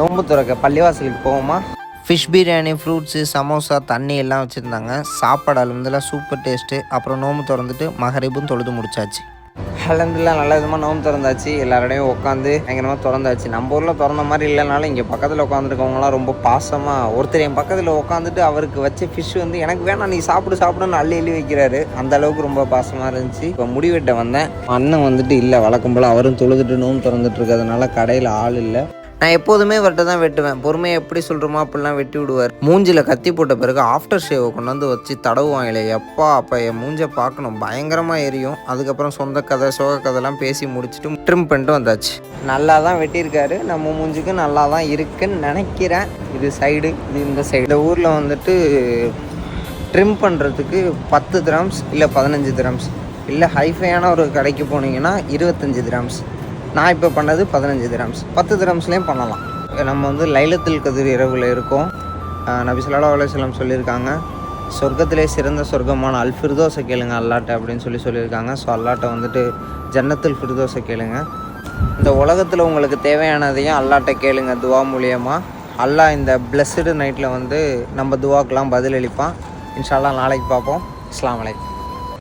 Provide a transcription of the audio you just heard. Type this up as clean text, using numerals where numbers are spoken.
நோம்பு துறக்க பள்ளிவாசலுக்கு போவோமா? ஃபிஷ் பிரியாணி, ஃப்ரூட்ஸு, சமோசா, தண்ணி எல்லாம் வச்சுருந்தாங்க. சாப்பாடு அலமதுல்லாம் சூப்பர் டேஸ்ட்டு. அப்புறம் நோம்பு திறந்துட்டு மகரிபும் தொழுது முடிச்சாச்சு. அலமதுல்லாம் நல்ல விதமாக நோம்பு திறந்தாச்சு. எல்லாரோடையும் உட்காந்து பயங்கரமாக திறந்தாச்சு. நம்ம ஊரில் திறந்த மாதிரி இல்லைனாலும் இங்கே பக்கத்தில் உட்காந்துருக்கவங்களாம் ரொம்ப பாசமாக ஒருத்தர் என் பக்கத்தில் உட்காந்துட்டு அவருக்கு வச்ச ஃபிஷ் வந்து எனக்கு வேணாம் நீ சாப்பிடுன்னு அள்ளி வைக்கிறாரு. அந்த அளவுக்கு ரொம்ப பாசமாக இருந்துச்சு. இப்போ முடிவெட்ட வந்தேன். அண்ணன் வந்துட்டு இல்லை, வழக்கம் போல் அவரும் தொழுதுட்டு நோம்பு திறந்துட்டு இருக்கிறதுனால கடையில் ஆள் இல்லை. நான் எப்போதுமே அவர்கிட்ட தான் வெட்டுவேன். பொறுமையை எப்படி சொல்கிறோமோ அப்படிலாம் வெட்டி விடுவார். மூஞ்சில் கத்தி போட்ட பிறகு ஆஃப்டர் ஷேவை கொண்டாந்து வச்சு தடவுவாங்களே எப்பா, அப்போ என் மூஞ்சை பார்க்கணும், பயங்கரமாக எரியும். அதுக்கப்புறம் சொந்த கதை சோக கதைலாம் பேசி முடிச்சுட்டு ட்ரிம் பண்ணிட்டு வந்தாச்சு. நல்லா தான் வெட்டியிருக்காரு. நம்ம மூஞ்சுக்கு நல்லா தான் இருக்குன்னு நினைக்கிறேன். இது சைடு, இது இந்த சைடு. இந்த ஊரில் வந்துட்டு ட்ரிம் பண்ணுறதுக்கு 10 திரம்ஸ் இல்லை 15 திரம்ஸ், இல்லை ஹைஃபையான ஒரு கடைக்கு போனீங்கன்னா 25 திரம்ஸ். நான் இப்போ பண்ணது 15 திரம்ஸ். 10 திரம்ஸ்லேயும் பண்ணலாம். நம்ம வந்து லைலத்துல் கதிர் இரவில் இருக்கோம். நபி ஸல்லல்லாஹு அலைஹி வஸல்லம் சொல்லியிருக்காங்க, சொர்க்கத்திலே சிறந்த சொர்க்கமான அல் ஃபிர்தோஸை கேளுங்க அல்லாட்ட அப்படின்னு சொல்லியிருக்காங்க. ஸோ அல்லாட்ட வந்துட்டு ஜன்னத்துல் ஃபிர்தோஸை கேளுங்க. இந்த உலகத்தில் உங்களுக்கு தேவையானதையும் அல்லாட்ட கேளுங்க துவா மூலியமாக. அல்லாஹ் இந்த பிளஸ்டு நைட்டில் வந்து நம்ம துவாக்கெலாம் பதிலளிப்பான். இன்ஷா அல்லாஹ் நாளைக்கு பார்ப்போம். அஸ்ஸலாமு அலைக்கும்.